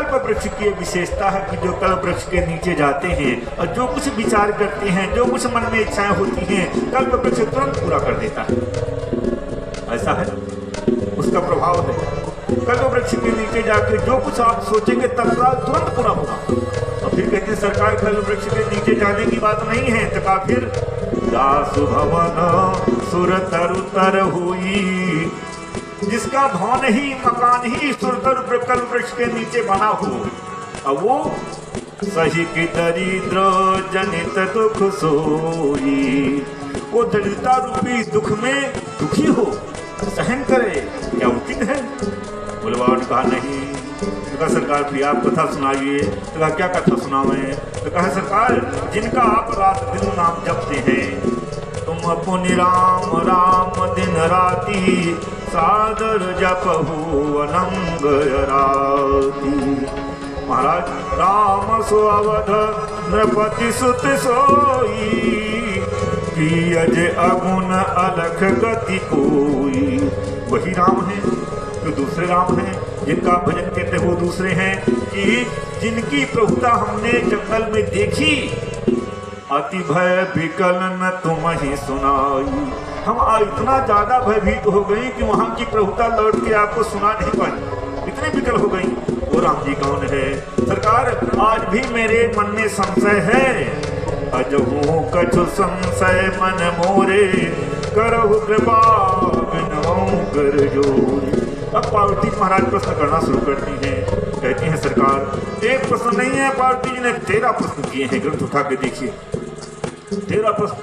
कल्प वृक्ष की विशेषता है कि जो कल्प वृक्ष के नीचे जाते हैं और जो कुछ विचार करते हैं, जो कुछ मन में इच्छाएं होती हैं, कल्प वृक्ष तुरंत पूरा कर देता है। ऐसा है, उसका प्रभाव है। कल्प वृक्ष के नीचे जाके जो कुछ आप सोचेंगे तत्काल तुरंत पूरा होगा। और फिर कहते हैं सरकार कल्प वृक्ष के नीचे जाने की बात नहीं है, तो का फिर दासु भवन सुर तरु तर हुई, जिसका भवन ही मकान ही सुरतर कल्प वृक्ष के नीचे बना हो, अब वो सही की दरिद्र जनित दुख सोई, वो दरिद्रता रूपी दुख में दुखी हो, सहन करे, क्या उचित है? बोलवा ने कहा नहीं। तो कहा सरकार फिर आप कथा सुनाइए। तो कहा क्या कथा सुनावें? तो कहा सरकार जिनका आप रात दिन नाम जपते हैं, तुम अपने राम राम दिन राती सादर जपहु अनंग राती। महाराज राम सो अवध नृपति सुत सोई, कि अजय अगुण अलख गति कोई। वही राम है जो दूसरे राम हैं, जिनका भजन कहते वो दूसरे हैं, कि जिनकी प्रभुता हमने जंगल में देखी, अति भय विकल न तुम ही सुनाई। हम इतना ज्यादा भयभीत हो गए कि वहां की प्रभुता लौट के आपको सुना नहीं पाई, इतने विकल हो गई। वो राम जी कौन है? सरकार आज भी मेरे मन में संशय है, अजहू कछु संशय मन मोरे, करहु कृपा बिनऊ कर जोरे। अब पार्वती महाराज प्रश्न करना शुरू करती हैं, कहती हैं सरकार एक प्रश्न नहीं है, पार्वती जी ने 13 प्रश्न किए हैं, ग्रंथ उठा के देखिए 13 प्रश्न।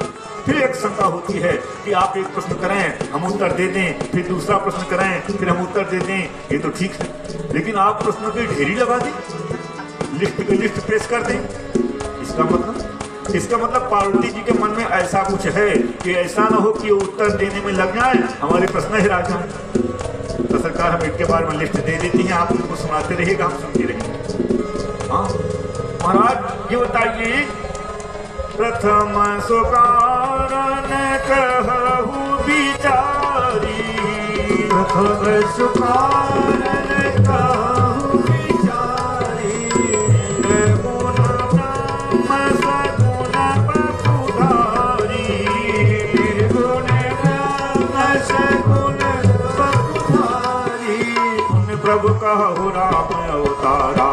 फिर एक शंका होती है कि आप एक प्रश्न करें हम उत्तर दे दें, फिर दूसरा प्रश्न करें फिर हम उत्तर दे दें, ये तो ठीक है, लेकिन आप प्रश्नों की ढेरी लगा दें, लिस्ट पेश कर दें। इसका मतलब पार्वती जी के मन में ऐसा कुछ है कि ऐसा ना हो कि उत्तर देने में लग जाए, हमारे प्रश्न ही राजा। तो सरकार हम इनके बारे में लिस्ट दे देती हैं, आप उनको सुनाते रहिएगा, हम सुनते रहेंगे। हाँ महाराज ये बताइए, प्रथम सुकारण कहु बिचारी, प्रथम सुकारण कहु बिचारी, गुण ब्रह्म सगुण बपुधारी, गुण ब्रह्म सगुण बपुधारी। प्रभु कहु राम अवतारा,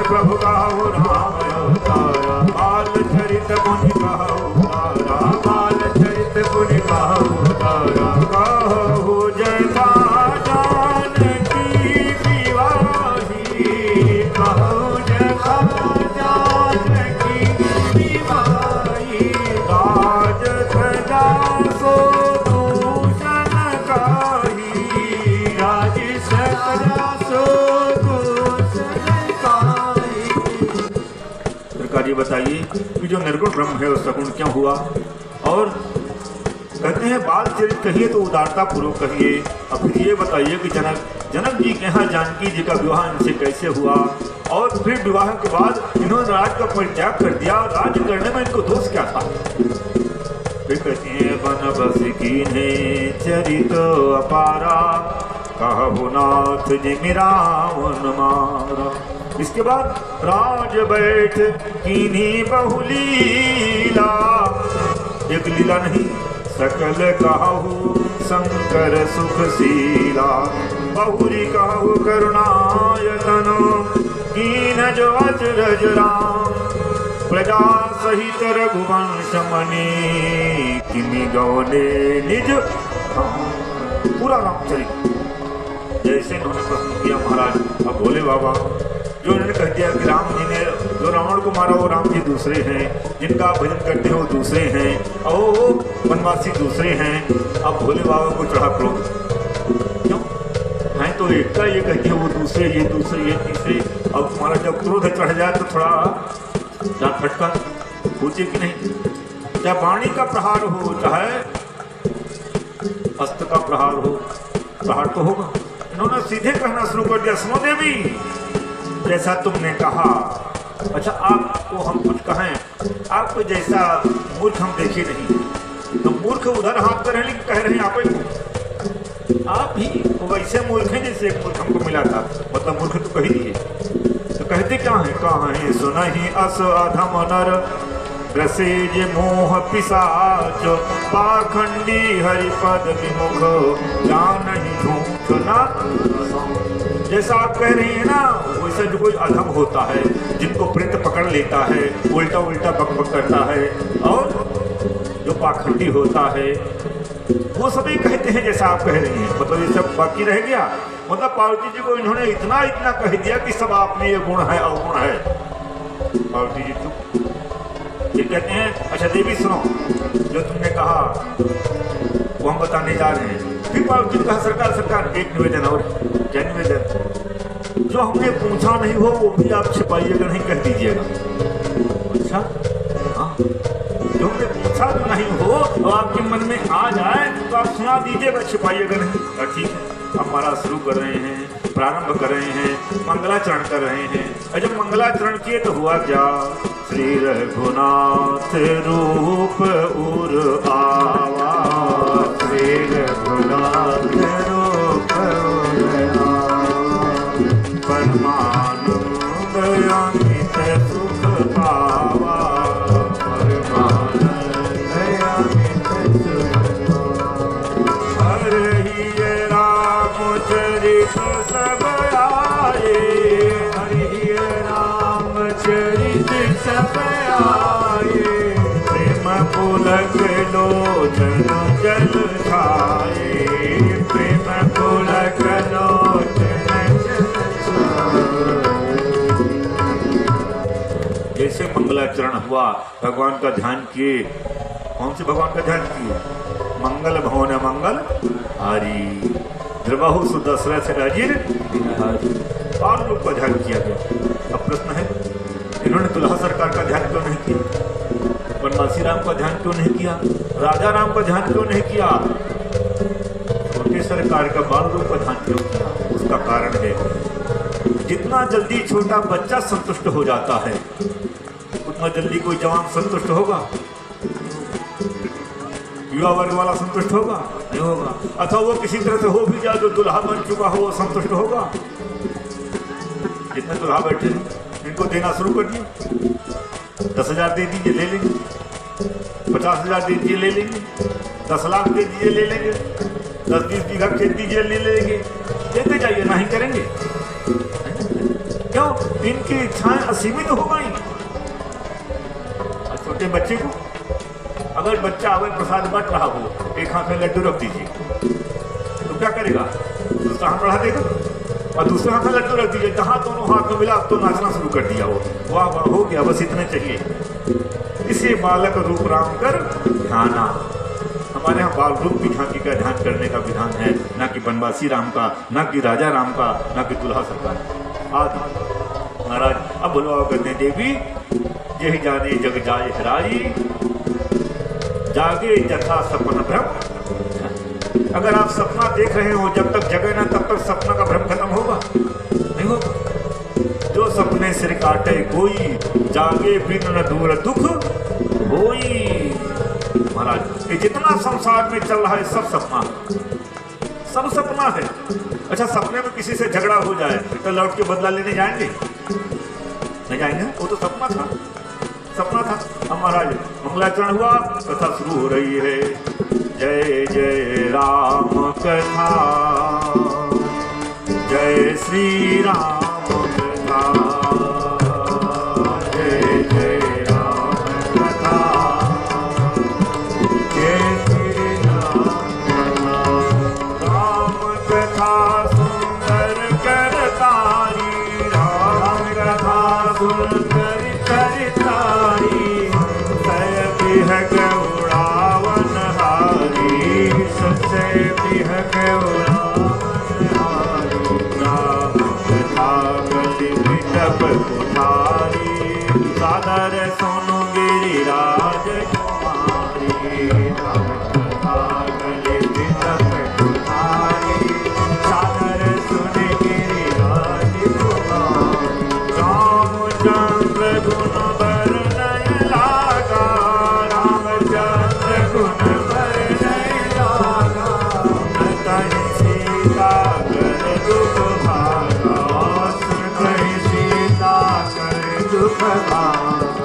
प्रभु कहु राम अवतारा, बाल चरित मुनि कहु तारा, बाल चरित मुनि कहु तारा, कहु जटा जानकी विवाही, कहु जटा जानकी विवाही, राज प्रजा सो दूषण काही, राज प्रजा सो दूषण काही। सरकार ये बताइए कि जो निर्गुण ब्रह्म है वो सगुण क्यों हुआ? और कहते हैं बाल चरित कहिए तो उदारता पूर्वक कहिए। अब फिर ये बताइए कि जनक जी के यहाँ जानकी जी का विवाह इनसे कैसे हुआ, और फिर विवाह के बाद इन्होंने राज का परित्याग कर दिया, राज्य करने में इनको दोष क्या था? फिर कहते हैं वन बस कीन्हे चरित अपारा, कहु नाथ जिमि रावण मारा। इसके बाद राज बैठ कीन्ही बहुलीला, एक लीला नहीं सकल कहु शंकर सुखशीला, बहुरी कहु करुणायतन, कीन जो अचरज राम, प्रजा सहित रघुवंश मणि, किमि गौने निज। पूरा रामचरित जैसे इन्होंने प्रश्न किया महाराज। अब भोले बाबा जो इन्होंने कह दिया कि राम जी ने जो रावण को मारा वो राम जी दूसरे हैं, जिनका आप भजन करते हो दूसरे हैं, और वो वनवासी दूसरे हैं। अब भोले बाबा को चढ़ा क्रोध, क्यों है तो एक का ये कहते हैं वो दूसरे, ये दूसरे, ये तीसरे। अब तुम्हारा जब क्रोध चढ़ जाए तो थोड़ा दांत फटका पूछे कि नहीं, चाहे वाणी का प्रहार हो चाहे अस्त्र का प्रहार हो, प्रहार तो होगा। इन्होंने सीधे कहना शुरू कर दिया, सुनो देवी जैसा तुमने कहा, अच्छा आपको हम कुछ कहें, आपको जैसा मूर्ख हम देखे नहीं। तो मूर्ख उधर हाथ कर रहे कह रहे हैं आप ही वैसे मूर्ख हैं जैसे एक मूर्ख हमको मिला था, मतलब मूर्ख तो कही दिए। तो चाहे कहीं सुनहि अस अधम नर, ग्रसेज मोह पिशाच पाखंडी हरिपद विमुख, जानहि झूठ न। जैसा आप कह रही हैं ना, वैसा जो कोई अधम होता है जिनको प्रेत पकड़ लेता है, उल्टा उल्टा बकबक करता है, और जो पाखंडी होता है वो सभी कहते हैं जैसा आप कह रही हैं। मतलब ये सब बाकी रह गया, मतलब पार्वती जी को इन्होंने इतना इतना कह दिया कि सब आप में ये गुण है अवगुण है। पार्वती जी तो ये कहते हैं अच्छा देवी सुनो, जो तुमने कहा वो हम बताने जा रहे हैं। फिर पार्वती जी कहा सरकार एक निवेदन और, क्या निवेदन? जो हमने पूछा नहीं हो वो भी आप छिपाइएगा नहीं, कह दीजिएगा। अच्छा हाँ, जो हमने पूछा तो नहीं हो तो आपके मन में आ जाए तो आप सुना दीजिएगा, छिपाइएगा नहीं। ठीक है, अब महाराज शुरू कर रहे हैं, प्रारंभ कर रहे हैं, मंगलाचरण कर रहे हैं। और जब मंगलाचरण किए तो हुआ क्या? श्री रघुनाथ रूप उर आवा, श्री रघुनाथ रूप उर आवा, परमानंद अमित सुख पावा, परमानंद अमित सुख पावा। हरि रामचरित सब आए, हरि रामचरित सब आए, प्रेम पुलक लोचन जल छाए, प्रेम पुलक लोचन जल छाए। जैसे मंगलाचरण हुआ, भगवान का ध्यान किए। कौन से भगवान का ध्यान किए? मंगल भवन मंगल हारी, ध्रुवहु सुदशरथ राजीर बाल रूप का ध्यान किया गया। अब प्रश्न है, इन्होंने दुल्हा सरकार का ध्यान क्यों नहीं किया? बनवासी राम का ध्यान क्यों नहीं किया? राजा राम का ध्यान क्यों नहीं किया? छोटे सरकार का बाल रूप का ध्यान क्यों किया? उसका कारण है, जितना जल्दी छोटा बच्चा संतुष्ट हो जाता है उतना जल्दी कोई जवान संतुष्ट होगा? युवा वर्ग वाला संतुष्ट होगा? नहीं होगा। अथवा वो किसी तरह से हो भी जाए जो दुल्हा बन चुका हो वो संतुष्ट होगा? जितने दुल्हा बैठे हैं इनको देना शुरू कर दिए, 10,000 दे दीजिए ले लेंगे, 50,000 दे दीजिए ले लेंगे, 10 लाख दे दीजिए ले लेंगे, 10-20 बीघा खेत दीजिए ले लेंगे, देते जाइए, ना ही करेंगे। क्यों? इनकी इच्छाएं असीमित हो गई। छोटे बच्चे को अगर बच्चा अवैध प्रसाद बट रहा हो, एक हाथ में लड्डू रख दीजिए तो क्या करेगा? दूसरा हाथ बढ़ा देगा, और दूसरे हाथ में लड्डू रख दीजिए, जहाँ दोनों हाथ में मिला अब तो नाचना शुरू कर दिया वो, वाह वाह हो गया, बस इतने चाहिए। इसे बालक रूप राम कर ध्याना। हमारे यहाँ बाल रूप की झांकी का ध्यान करने का विधान है, ना कि बनवासी राम का, ना कि राजा राम का, ना कि दुल्हा सरकार आदि। महाराज अब बोलो कहते हैं, देवी यही जाने जग जाए हराई, जागे जथा सपन भ्रम। अगर आप सपना देख रहे हो, जब तक जगे ना तब तक सपना का भ्रम खत्म होगा? नहीं होगा। जो सपने सिर काटे कोई, जागे बिन न दूर दुख होई। महाराज ये जितना संसार में चल रहा है सब सपना, सब सपना है। अच्छा सपने में किसी से झगड़ा हो जाए तो लौट के बदला लेने जाएंगे? नहीं जाएंगे, वो तो सपना था, सपना था। अब महाराज मंगलाचरण हुआ, कथा शुरू हो रही है। जय जय राम कथा, जय श्री राम कथा, जय जय राम कथा, जय श्री राम कथा। राम कथा सुंदर करतारी, राम कथा सुंदर करतारी, गौड़ावन हारी, सबसे बिहक उड़ावन हारी। राम कथा गति विटप कुठारी, सादर सोनु गिरिराज कुमारी। राम कथा गति विटप कुठारी, सादर सुन गिरिराज कुमारी। रामचंद्र गुण सीता कर दुख भागा, कहीं सीता सुखदाई।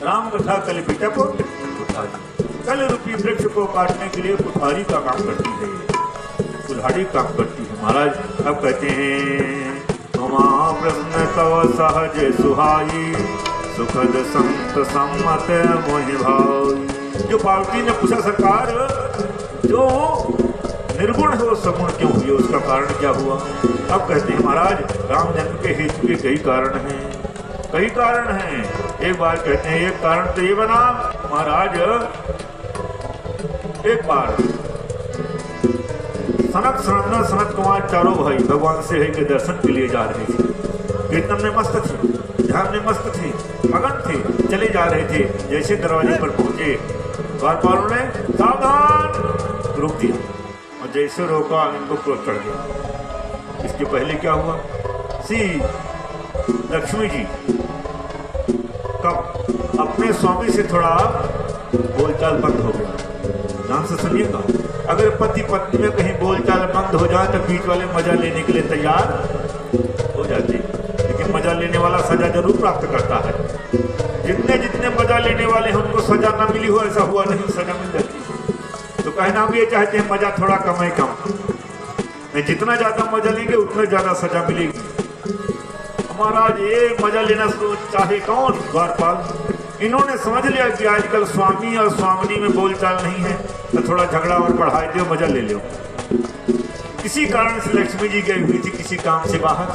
राम कथा कल बिटप कल रूपी वृक्ष को काटने के लिए कुल्हाड़ी का काम करती है, कुल्हाड़ी काम करती है। महाराज अब कहते हैं प्रश्न तव सहज सुहाई सुखद संत सम्मत मोहि भाई। जो पार्वती ने पूछा सरकार जो निर्गुण है वो सगुण क्यों हुई, उसका कारण क्या हुआ। अब कहते हैं महाराज राम जन्म के हेतु के कई कारण हैं, कई कारण हैं। एक बार कहते हैं एक कारण तो ये बना महाराज, एक बार सनत सनंदन सनत कुमार चारों भाई भगवान से के दर्शन के लिए जा रहे थे, कीर्तन में मस्त थे, ध्यान में मस्त थे, मगन थे, चले जा रहे थे। जैसे दरवाजे पर पहुंचे द्वारपालों ने सावधान रोक दिया और जैसे रोका इनको क्रोध चढ़ गया। इसके पहले क्या हुआ, श्री लक्ष्मी जी कब अपने स्वामी से थोड़ा बोलचाल बंद हो गया। ध्यान से सुनिएगा, अगर पति पत्नी में कहीं बोलचाल बंद हो जाए तो बीच वाले मजा लेने के लिए तैयार हो जाते, लेकिन मजा लेने वाला सजा जरूर प्राप्त करता है। जितने जितने मजा लेने वाले हैं उनको सजा ना मिली हो ऐसा हुआ नहीं, सजा मिल जाती है। तो कहना भी ये चाहते हैं मजा थोड़ा कम है, कम नहीं, जितना ज्यादा मजा लेंगे उतना ज्यादा सजा मिलेगी। महाराज ये मजा लेना चाहे कौन, द्वारपाल। इन्होंने समझ लिया कि आजकल स्वामी और स्वामिनी में बोलचाल नहीं है तो थोड़ा झगड़ा और बढ़ाए दो, मजा ले लो। किसी कारण से लक्ष्मी जी गई हुई थी किसी काम से बाहर।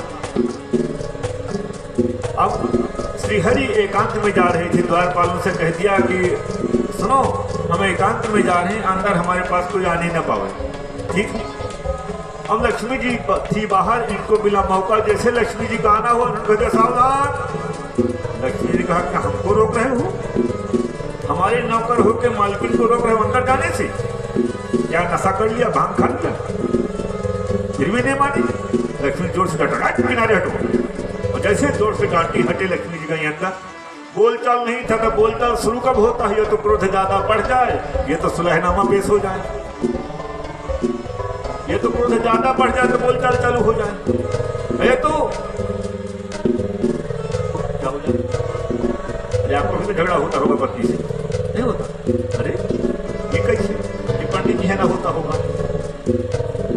अब श्रीहरि एकांत में जा रहे थे, द्वारपालों से कह दिया कि सुनो हम एकांत में जा रहे हैं, अंदर हमारे पास कोई आने न पावे। ठीक है, अब लक्ष्मी जी थी बाहर, इनको मिला मौका। जैसे लक्ष्मी जी का आना हुआ उन्होंने सावधान। लक्ष्मी जी कहा क्या हमको रोक रहे हो, हमारे नौकर हो के मालकिन को रोक रहे हो अंदर जाने से, क्या नशा कर लिया, भांग खा लिया। फिर भी नहीं मानी। लक्ष्मी जोर से डांटा, किनारे हटो। और जैसे जोर से डांटी हटे लक्ष्मी जी गई अंदर। बोलचाल नहीं था तो बोलचाल शुरू कब होता है, ये तो क्रोध ज्यादा बढ़ जाए, ये तो सुलहनामा पेश हो जाए, ये तो क्रोध ज्यादा बढ़ जाए तो बोलचाल चालू हो जाए। है तो क्या हो जाए, आपको भी झगड़ा होता होगा पत्नी से, नहीं होता? अरे ये कैसे, ये पंडित जी है ना, होता होगा।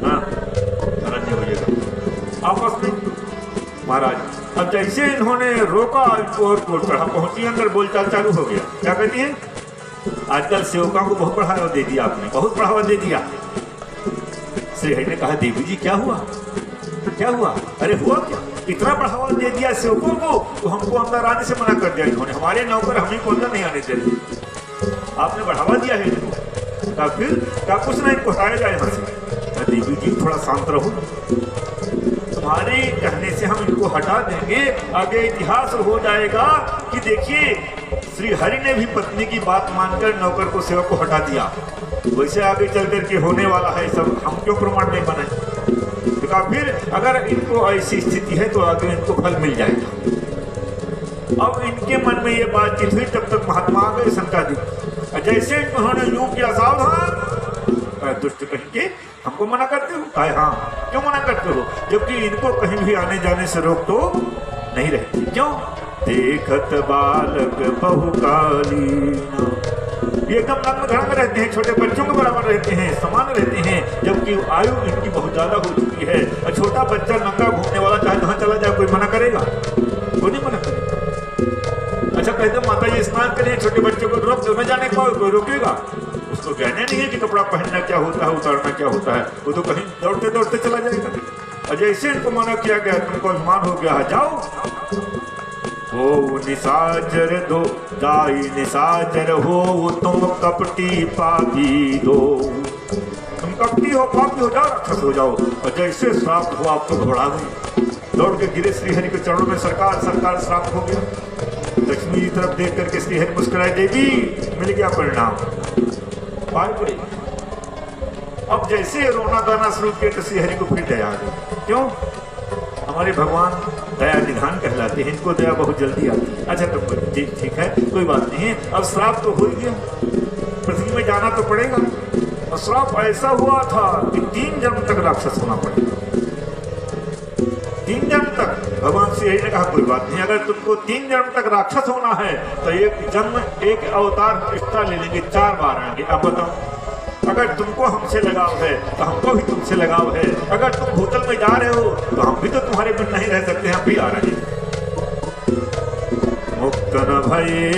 हाँ अरण्य हो जाएगा आपस में। महाराज अब जैसे इन्होंने रोका इनको और कोर्ट चढ़ा, पहुंची अंदर, बोलचाल चालू हो गया। क्या कहती है, आजकल सेवकों को बहुत बढ़ावा दे दिया आपने, बहुत बढ़ावा दे दिया। श्रीहरि ने कहा देवी जी क्या हुआ, क्या हुआ? अरे हुआ क्या, इतना बढ़ावा दे दिया सेवकों को तो हमको अंदर आने से मना कर दिया इन्होंने, हमारे नौकर हमें को अंदर नहीं आने दे रहे, आपने बढ़ावा दिया है इनको। का फिर क्या कुछ नहीं, इनको हटाया जाए यहाँ से। देवी जी थोड़ा शांत रहो, तुम्हारे कहने से हम इनको हटा देंगे, आगे इतिहास हो जाएगा कि देखिए श्रीहरि ने भी पत्नी की बात मानकर नौकर को सेवक को हटा दिया, वैसे आगे चल करके होने वाला है सब, हम क्यों प्रमाण नहीं बनाए। तो कहा फिर अगर इनको ऐसी स्थिति है तो आगे इनको फल मिल जाएगा। अब इनके मन में ये बातचीत हुई, तब तक महात्मा आ गए शंका दी। जैसे उन्होंने यूं किया सावधान, दुष्ट कहीं के हमको मना करते हो? कहे हाँ। क्यों मना करते हो? जबकि इनको कहीं भी आने जाने से रोक तो नहीं रहती। क्यों? देखत बालक बहुकालीन, ये एकदम नग्न धड़ंग रहते हैं, छोटे बच्चों के बराबर रहते हैं, समान रहते हैं, जबकि आयु इनकी बहुत ज्यादा हो चुकी है। और छोटा बच्चा नंगा घूमने वाला चाहे जहाँ चला जाए कोई मना करेगा? कोई नहीं मना करेगा। अच्छा कहते माता जी स्नान करिए, छोटे बच्चों को रोक दो, न जाने कोई रोकेगा? उसको कहना नहीं है कि कपड़ा पहनना क्या होता है, उतारना क्या होता है, वो तो कहीं दौड़ते दौड़ते चला जाएगा। और जैसे इनको मना किया गया, तुमको अभिमान हो गया, जाओ हो निशाचर दो दाई निशाचर हो, तुम कपटी पापी दो, तुम कपटी हो, पापी हो, जाओ राक्षस हो जाओ। और जैसे श्राप हुआ आपको घबरा गई, दौड़ के गिरे श्रीहरि के चरणों में, सरकार सरकार श्राप हो गया। लक्ष्मी की तरफ देख करके श्रीहरि मुस्कुराए, देवी मिल गया परिणाम, पार पड़ी। अब जैसे रोना गाना शुरू किया तो श्रीहरि को फिर दया आ गई। क्यों? हमारे भगवान दया निधान कहलाते हैं, इनको दया बहुत जल्दी आती है। अच्छा तो ठीक है, कोई बात नहीं है, अब श्राप तो हो गया, पृथ्वी में जाना तो पड़ेगा। और श्राप ऐसा हुआ था कि 3 जन्म तक राक्षस होना पड़ेगा, 3 जन्म तक। भगवान श्री हरि ने कहा कोई बात नहीं, अगर तुमको 3 जन्म तक राक्षस होना है तो एक जन्म एक अवतार एक्स्ट्रा ले लेंगे, 4 बार आएंगे। अब बताओ, अगर तुमको हमसे लगाव है तो हमको भी तुमसे लगाव है। अगर तुम भूतल में जा रहे हो तो हम भी तो तुम्हारे बिन नहीं रह सकते, हम भी आ रहे हैं। मुक्त न भये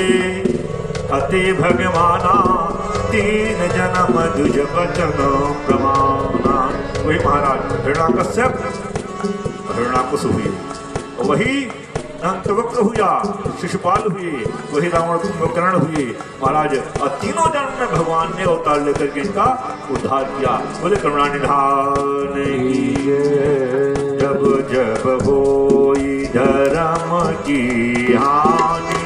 अति भगवाना, 3 जन्म दुज बचन प्रमाणा। वही महाराज हिरण्याकश्यप हिरण्याकुश हुए, वही अंतवक्र हुआ, शिशुपाल हुए, वही रावण कुंभकर्ण हुए महाराज। और तीनों जन्म में भगवान ने अवतार लेकर के इनका उद्धार किया। बोले करुणा निधान जब जब होई धर्म की हानि,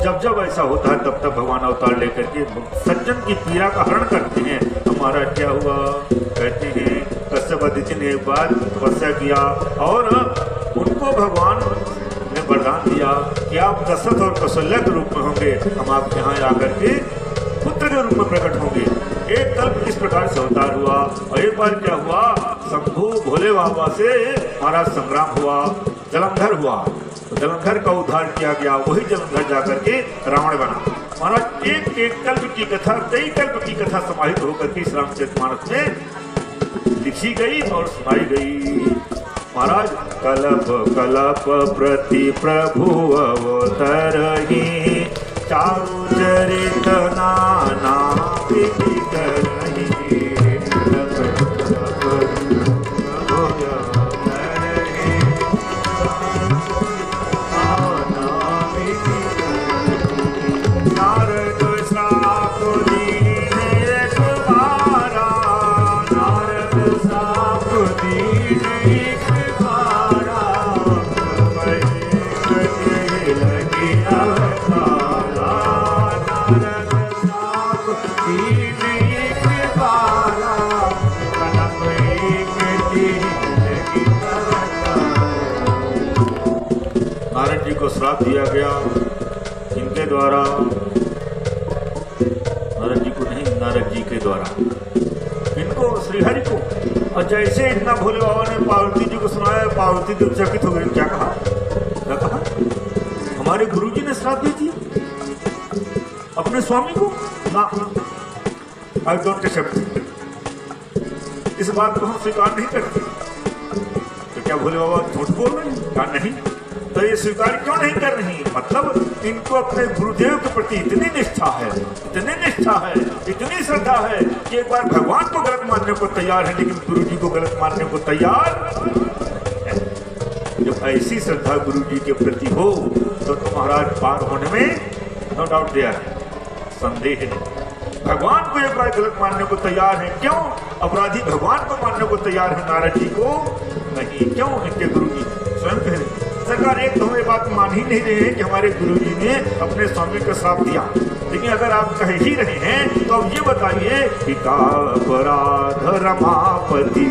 जब जब ऐसा होता है तब तब भगवान अवतार लेकर के सज्जन की पीड़ा का हरण करते हैं। हमारा क्या हुआ? कहते हैं कश्यप अदिति ने एक बार तपस्या किया और उनको भगवान ने वरदान दिया कि आप दशरथ और कौशल्या के रूप में होंगे, हम आपके यहाँ आकर के पुत्र के रूप में प्रकट होंगे। एक कल्प इस प्रकार से अवतार हुआ। और एक बार क्या हुआ? शंभु भोले बाबा से महाराज संग्राम हुआ, जलंधर हुआ, तो जलंधर का उद्धार किया गया। वही जलंधर जाकर के रावण बना। महाराज एक एक कल्प की कथा, कई कल्प की कथा समाहित होकर के रामचरितमानस में लिखी गई और सुनाई गई। महाराज कल्प कल्प प्रति प्रभु अवतरहि, चारु चरित नाना विधि करहि। नारद जी को श्राप दिया गया इनके द्वारा, नारद जी को नहीं, नारद जी के द्वारा इनको, श्रीहरि को। और जैसे इतना भोले बाबा ने पार्वती जी को सुनाया, पार्वती जी चकित हो गई। क्या कहा? क्या कहा? हमारे गुरु जी ने श्राप दी थी अपने स्वामी को ना, आई डोंट एक्सेप्ट, इस बात को हम स्वीकार नहीं करते। तो क्या भोले बाबा झूठ बोल रहे हैं? क्या नहीं? तो ये स्वीकार क्यों नहीं कर रही? मतलब इनको अपने गुरुदेव के प्रति इतनी निष्ठा है, इतनी निष्ठा है, इतनी श्रद्धा है कि एक बार भगवान को गलत मानने को तैयार है, लेकिन गुरु जी को गलत मानने को तैयार। जब ऐसी श्रद्धा गुरु जी के प्रति हो तो महाराज पार होने में नो डाउट दिया है, संदेह नहीं। भगवान को एक बार गलत मानने को तैयार है, क्यों? अपराधी भगवान को मानने को तैयार है, नारद जी को नहीं। क्यों? इनके गुरु जी स्वयं कह रहे सरकार एक तो हमें बात मान ही नहीं रहे हैं कि हमारे गुरु जी ने अपने स्वामी को श्राप दिया, लेकिन अगर आप कह ही रहे हैं तो अब ये बताइए पिता अपराध रमापति,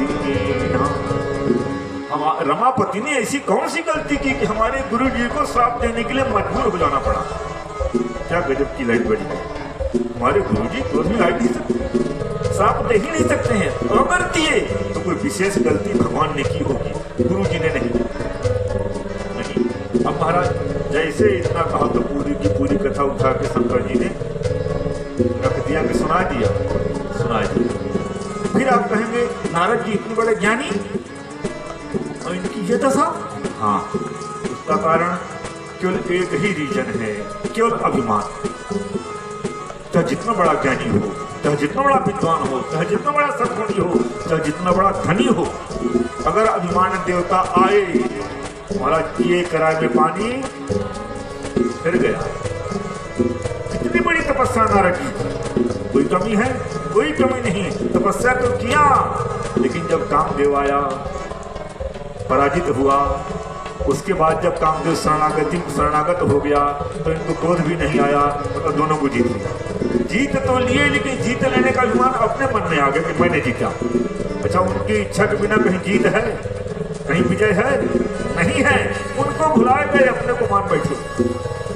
रमापति ने ऐसी कौन सी गलती की कि हमारे गुरु जी को श्राप देने के लिए मजबूर हो जाना पड़ा? क्या गजब की लाइट बड़ी है। हमारे गुरु जी क्रोध में आ नहीं सकते, श्राप दे ही नहीं सकते हैं। अगर दिए तो कोई विशेष गलती भगवान ने की होगी, गुरु जी ने नहीं। अब महाराज जैसे इतना कहा तो पूरी की पूरी कथा उठा के शंकर जी ने रख दिया कि सुना दिया। फिर आप कहेंगे नारद जी इतने बड़े ज्ञानी और इनकी ये दशा? हाँ, उसका कारण केवल एक ही रीजन है, केवल अभिमान। चाहे जितना बड़ा ज्ञानी हो, चाहे जितना बड़ा विद्वान हो, चाहे जितना बड़ा सद्गुणी हो, चाहे जितना बड़ा धनी हो, अगर अभिमान देवता आए हमारा किए कराए में पानी फिर गया। कितनी बड़ी तपस्या नारद की, कोई कमी है? कोई कमी नहीं, तपस्या तो किया, लेकिन जब कामदेव आया पराजित हुआ। उसके बाद जब कामदेव शरणागत हो गया तो इनको क्रोध भी नहीं आया, तो दोनों को जीत लिया। जीत तो लिए, लेकिन जीत लेने का अभिमान अपने मन में आ गया कि मैंने जीता। अच्छा, उनकी इच्छा के बिना कहीं जीत है, कहीं विजय है? नहीं है। उनको भुलाए गए, अपने को मान बैठे,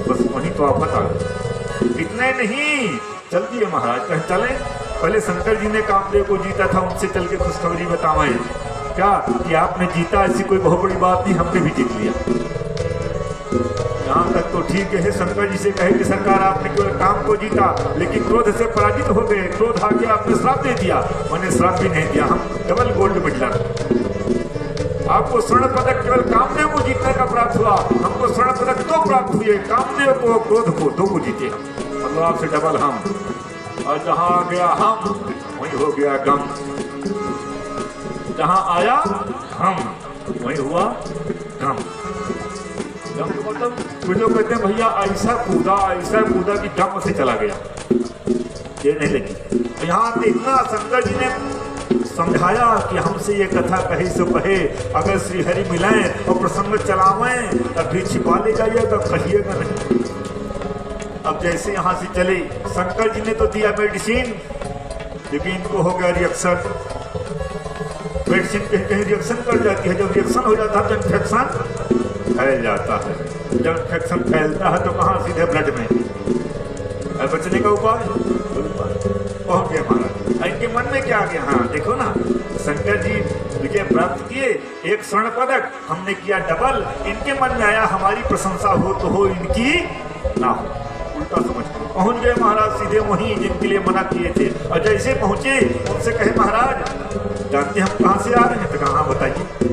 बस वहीं तो आफत आ गई। इतने नहीं, चल दिए महाराज, कहीं चले। पहले शंकर जी ने कामदेव को जीता था, उनसे चल के खुशखबरी बताएं क्या कि आपने जीता, ऐसी कोई बहुत बड़ी बात नहीं, हमने भी जीत लिया। यहाँ तक तो ठीक है, शंकर जी से कहे कि सरकार आपने केवल काम को जीता, लेकिन क्रोध से पराजित हो गए, क्रोध आके आपने श्राप दे दिया। मैंने श्राप भी नहीं दिया, हम डबल गोल्ड मेडलर। आपको स्वर्ण पदक केवल कामदेव को जीतने का प्राप्त हुआ, हमको स्वर्ण पदक दो प्राप्त हुए, कामदेव को क्रोध को दो को जीते हम, मतलब आपसे डबल हम। और जहाँ गया हम वहीं हो गया गम, जहाँ आया हम वहीं हुआ गम। गम का मतलब कुछ लोग कहते हैं भैया ऐसा कूदा कि गम से चला गया, ये नहीं लगी। यहाँ पे इतना शंकर जी ने समझाया कि हमसे ये कथा कहे सो कहे, अगर श्री हरि मिलाएं और प्रसंग चलावें तब भी छिपा ले जाइएगा, कहिएगा नहीं। अब जैसे यहाँ से चले, शंकर जी ने तो दिया मेडिसिन, लेकिन इनको हो गया रिएक्शन। मेडिसिन कहीं रिएक्शन कर जाती है, जब रिएक्शन हो जाता है तो इन्फेक्शन फैल जाता है। जब इन्फेक्शन फैलता है तो कहाँ? सीधे ब्लड में। बचने का उपाय पहुंच गया महाराज। इनके मन में क्या आ गया? हाँ देखो ना, शंकर जी विजय प्राप्त किए, एक स्वर्ण पदक, हमने किया डबल। इनके मन में आया हमारी प्रशंसा हो तो हो, इनकी ना हो। उल्टा समझ पहुंच गए महाराज सीधे वहीं जिनके लिए मना किए थे। और जैसे पहुंचे उनसे कहे महाराज जानते हम कहाँ से आ रहे हैं? तो कहाँ बताइए।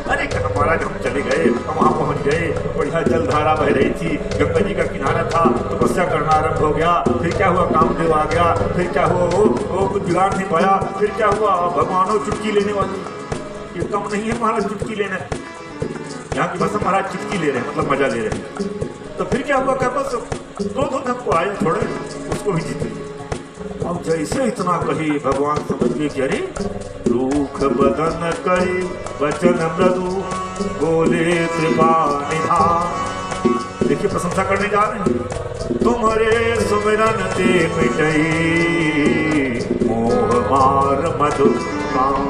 अरे कहा महाराज हम चले गए, हम वहाँ पहुँच गए, बढ़िया जलधारा बह रही थी, गंगा जी का किनारा था, तपस्या करना आरंभ हो गया। फिर क्या हुआ? कामदेव आ गया। फिर क्या हुआ? वो कुछ बिगाड़ नहीं पाया। फिर क्या हुआ? भगवानों चुटकी लेने वाली, ये कम नहीं है महाराज चुटकी लेना। यहाँ की भाषा महाराज चुटकी ले रहे हैं, मतलब मजा ले रहे हैं। तो फिर क्या हुआ? क्या बस दो हमको आए थोड़े, उसको भी जीत लिया। अब जैसे इतना कही भगवान समझ गए कि अरे रूख बदन कई वचन मृदु बोले कृपा निधान। देखिए प्रशंसा करने जा रहे हैं। तुम्हारे सुमिरन ते मिटई मोह मार मधु काम।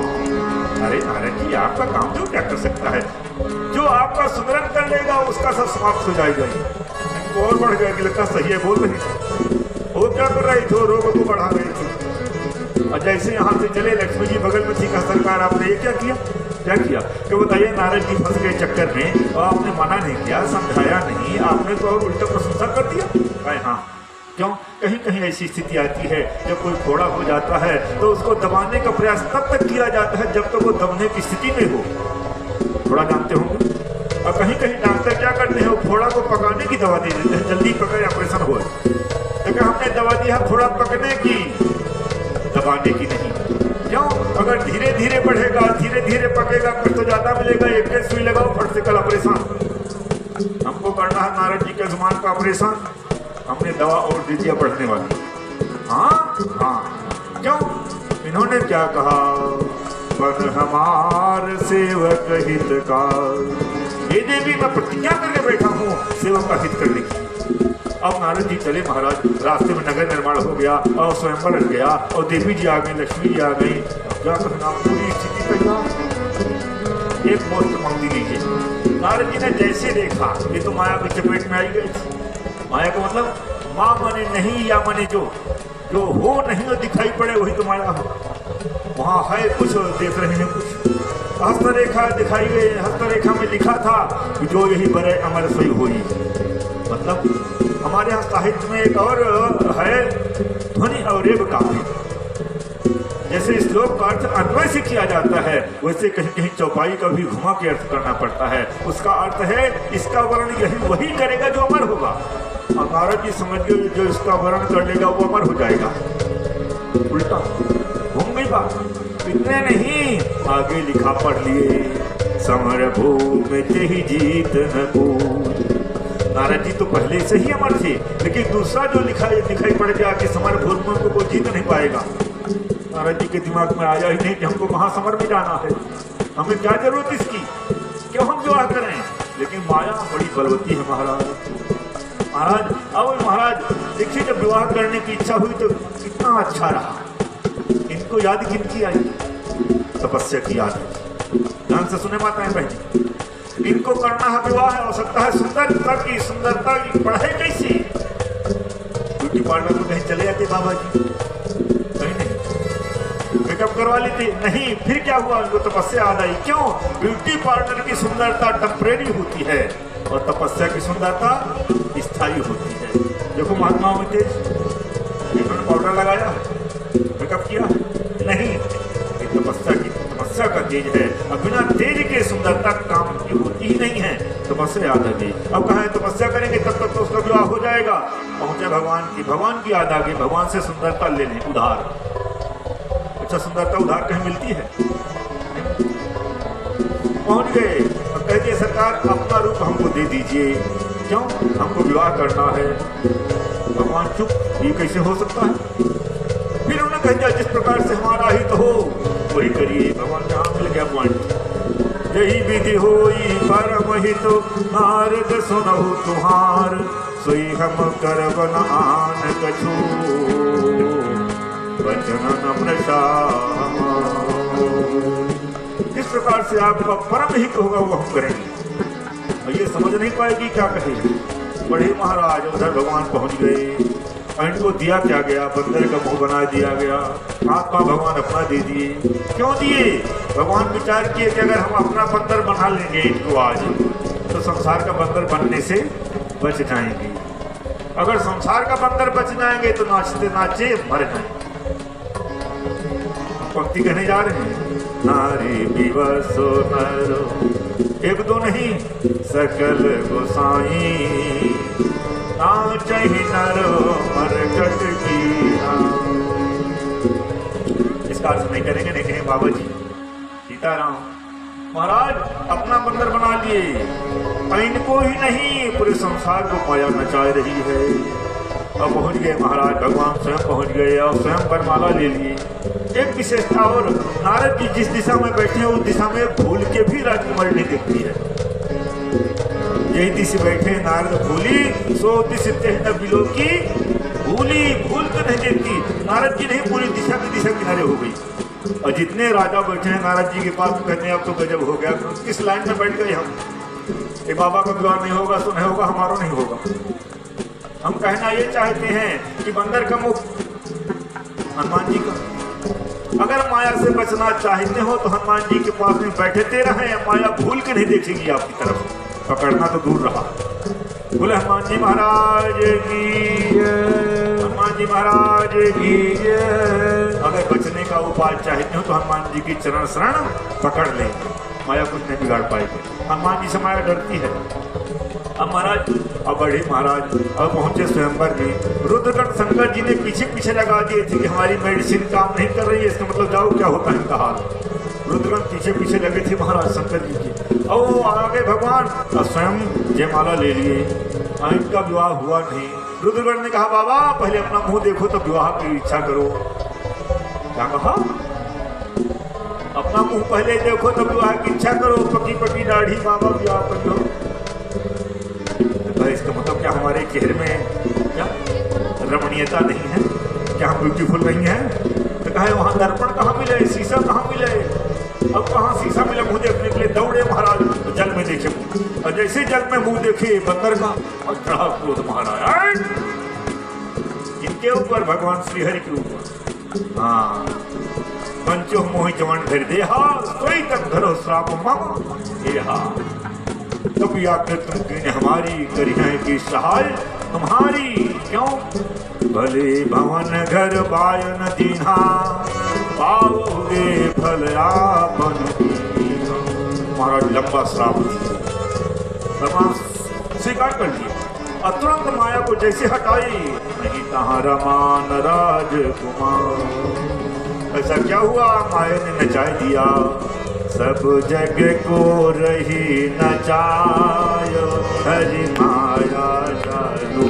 अरे नारायण जी आपका काम जो क्या कर सकता है? जो आपका सुमिरन कर लेगा उसका सब समाप्त हो जाएगा। और बढ़ गया कि लगता सही है, बोल रही वो क्या कर रही थी? रोग को बढ़ा रही थी। और जैसे यहाँ से चले, लक्ष्मी जी बगल में थी, कहा सरकार आपने ये क्या किया? क्या किया कि बताइए? नारद जी फंस गए चक्कर में और आपने मना नहीं किया, समझाया नहीं, आपने तो और उल्टा प्रशंसा कर दिया। भाई हाँ, क्यों? कहीं कहीं ऐसी स्थिति आती है जब कोई फोड़ा हो जाता है तो उसको दबाने का प्रयास तब तक किया जाता है जब तक वो दबने की स्थिति में हो। थोड़ा जानते होंगे। और कहीं कहीं डॉक्टर क्या करते हैं? वो फोड़ा को पकाने की दवा दे देते हैं, जल्दी पकड़े ऑपरेशन हो। लेकिन हमने दवा दिया थोड़ा पकने की, दबाने की नहीं। क्यों? अगर धीरे धीरे बढ़ेगा, धीरे धीरे पकेगा, कुछ तो ज्यादा मिलेगा। एक सुई लगाओ फट से कल ऑपरेशन, हमको करना है नारद जी के जुबान का ऑपरेशन। हमने दवा और दे दिया बढ़ने वाली। हाँ हाँ, क्यों? इन्होंने क्या कहा? बन हमार सेवक हित का। ये देवी मैं प्रतिज्ञा करके बैठा हूँ सेवक का हित करने की। अब नारद जी चले महाराज, रास्ते में नगर निर्माण हो गया और स्वयंवर लग गया और देवी जी आ गई, लक्ष्मी जी आ गई। क्या कहना, पूरी स्थिति तैयार। एक मोस्ट मांगी लीजिए। नारद जी ने जैसे देखा ये तो माया की चपेट में आई गई थी। माया का मतलब माँ मने नहीं या मने जो हो नहीं हो दिखाई पड़े वही तो माया हो। वहाँ है कुछ, देख रहे हैं कुछ। हस्तरेखा दिखाई गई, हस्तरेखा में लिखा था कि जो यही बड़े अमर सोई हुई। मतलब हमारे यहाँ साहित्य में एक और है ध्वनि अवरेव काव्य। जैसे श्लोक का अर्थ अन्वय से किया जाता है, वैसे कहीं कहीं चौपाई का भी घुमा के अर्थ करना पड़ता है। उसका अर्थ है इसका वर्ण यही वही करेगा जो अमर होगा। और नारद जी समझ गए जो इसका वर्ण कर लेगा वो अमर हो जाएगा। उल्टा घूम गई बात। इतने नहीं, आगे लिखा पढ़ लिए, समर भूमि तेहि जीत न कोई। नारद जी तो पहले से ही अमर थे, लेकिन दूसरा जो दिखाई पड़ गया कि समर भूमि को कोई जीत नहीं पाएगा। नारद जी के दिमाग में आया ही नहीं कि हमको महासमर में जाना है, हमें क्या जरूरत इसकी, क्यों हम विवाह करें। लेकिन माया बड़ी बलवती है महाराज। अब महाराज देखिए, जब विवाह करने की इच्छा हुई तो कितना अच्छा रहा। इनको याद किनकी आई? तपस्या की याद है। ध्यान से सुने माता है बहन, इनको करना है विवाह, हो सकता है सुंदरता की पढ़ाई कैसी। ब्यूटी पार्लर में कहीं चले जाते बाबा जी, कहीं नहीं, मेकअप करवा लेते नहीं। फिर क्या हुआ? उनको तपस्या याद आई। क्यों? ब्यूटी पार्लर की सुंदरता टेम्परेरी होती है और तपस्या की सुंदरता स्थायी होती है। देखो महात्माओं में तेज, इन्होंने पाउडर लगाया, मेकअप किया नहीं, तपस्या का तेज है। अब बिना तेज के सुंदरता काम की होती ही नहीं है। तपस्या याद आ गई। अब कहा है तपस्या करेंगे तब तक तो उसका विवाह हो जाएगा। पहुंचे भगवान की याद आ गई। भगवान से सुंदरता ले लें उधार। अच्छा, सुंदरता उधार कहीं मिलती है? पहुंच गए और कह दिए सरकार अपना रूप हमको दे दीजिए। क्यों? हमको विवाह करना है। भगवान चुप, ये कैसे हो सकता है? फिर उन्होंने कह दिया जिस प्रकार से हमारा हित हो वही करिए। भगवान ने हाँ मिल गया पॉइंट। यही विधि होई परम हित, नारद सुनहु तुहार, सोई हम करबन आन कछु, वचन नम्र शाह। जिस प्रकार से आपका परम हित होगा वो हम करेंगे। और ये समझ नहीं पाएगी क्या कहेगी। बड़े महाराज उधर भगवान पहुंच गए। इनको दिया क्या गया? बंदर का मुंह बना दिया गया। आत्मा भगवान अपना दे दिए। क्यों दिए? भगवान विचार किए कि अगर हम अपना बंदर बना लेंगे इनको आज, तो संसार का बंदर बनने से बच जाएंगे। अगर संसार का बंदर बच जाएंगे तो नाचते नाचे मर जाएंगे। पंक्ति कहने जा रहे हैं, नारी विवसो नरो, एक दो नहीं सकल गोसाई, नाचहि नरो मरकट कीना। इसका अर्थ नहीं करेंगे, नहीं कहेंगे बाबा जी सीताराम महाराज अपना बंदर बना लिए। इनको ही नहीं पूरे संसार को माया नचा रही है। अब पहुंच गए महाराज, भगवान स्वयं पहुंच गए और स्वयं वरमाला ले लिए। एक विशेषता और, नारद जी जिस दिशा में बैठे हैं उस दिशा में भूल के भी राजकुमारी नहीं दिखती है। यही दिशा बैठे नारद भूली, सो दिश न बिलो की भूली, भूल तो नहीं देखती। नारद जी नहीं, पूरी दिशा की दिशा किनारे हो गई। और जितने राजा बैठे हैं नारद जी के पास, कहते हैं अब तो गजब हो गया, किस लाइन में बैठ गए हम। ये बाबा का विवाह नहीं होगा तो नहीं होगा, हमारा नहीं होगा। हम कहना ये चाहते हैं कि बंदर का मुख हनुमान जी का। अगर माया से बचना चाहते हो तो हनुमान जी के पास में बैठते रहे, माया भूल के नहीं देखेगी आपकी तरफ। पकड़ना तो दूर रहा। बोले हनुमान जी महाराज की, हनुमान जी महाराज की। अगर बचने का उपाय चाहते हो तो हनुमान जी की चरण शरण पकड़ ले, माया कुछ नहीं बिगाड़ पाएगी। हनुमान जी से माया डरती है। अब महाराज, अब बढ़े महाराज, अब पहुंचे स्वयंवर में। रुद्रगढ़ शंकर जी ने पीछे पीछे लगा दिए थे कि हमारी मेडिसिन काम नहीं कर रही है, इसका मतलब जाओ क्या होता है इनका हाल। रुद्रगढ़ पीछे पीछे लगे थे महाराज शंकर जी के। ओ आ गए भगवान और स्वयं जयमाला ले लिए। इनका विवाह हुआ नहीं। रुद्रगण ने कहा बाबा पहले अपना मुंह देखो तो विवाह की इच्छा करो। क्या कहा? अपना मुंह पहले देखो तो विवाह की इच्छा करो। पकी पकी दाढ़ी बाबा विवाह कर लो। इसका मतलब क्या हमारे चेहरे में क्या रमणीयता नहीं है? क्या हम ब्यूटीफुल नहीं है? तो कहा वहां दर्पण कहाँ मिले, शीशा कहाँ मिले? अब कहाँ शीशा मिला मुंह देखने के लिए? दौड़े महाराज जल में देखे और जैसे जल में मुंह देखे बंदर का और चढ़ा क्रोध महाराज इनके ऊपर, भगवान श्रीहरि के ऊपर। हाँ पंचो मोहि जवान धर दे सोई तक धरो श्राप मामा कभी आकर तुम हमारी करी है की सहाय तुम्हारी। क्यों? भले भवन घर बायन दीना पाओगे फल आपन। महाराज लंबा श्राप भगवान स्वीकार कर लिया और तुरंत माया को जैसे हटाई, नहीं तहाँ रमान राजकुमार। ऐसा क्या हुआ? माया ने नचा दिया सब जग को रही नचाय। हरि माया जादू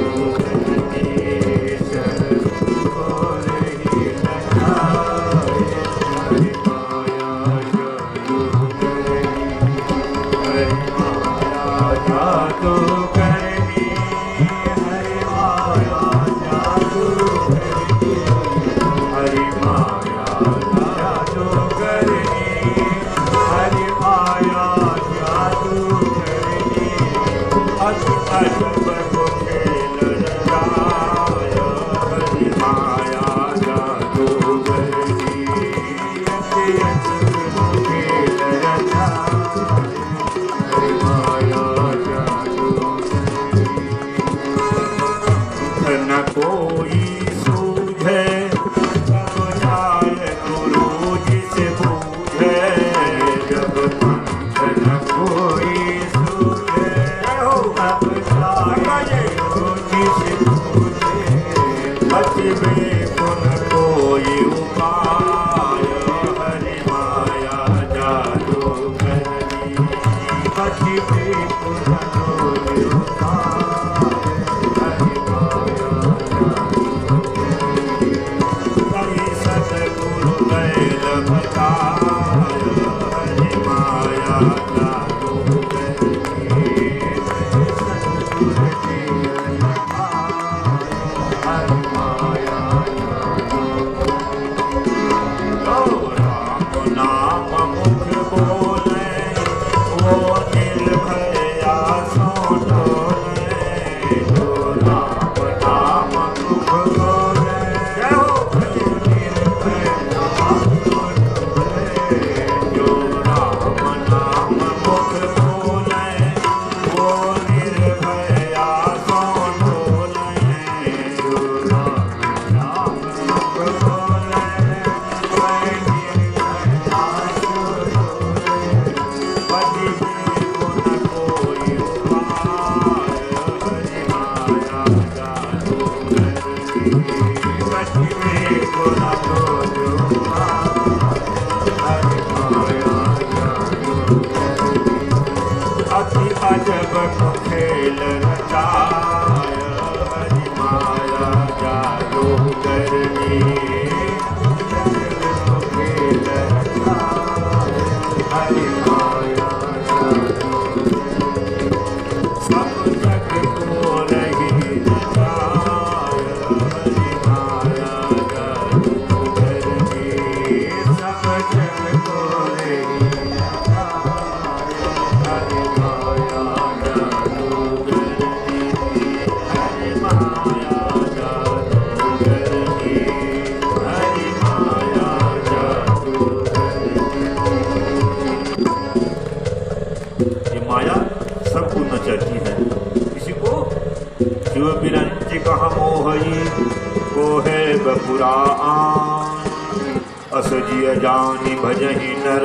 असजिय जानी भजहि नर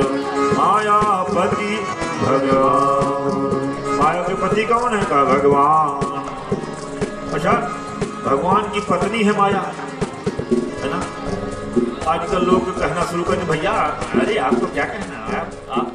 मायापति भगवान। माया के पति कौन है? का भगवान। अच्छा भगवान की पत्नी है माया, है ना? आजकल लोग कहना शुरू करें भैया अरे आपको क्या कहना है, आप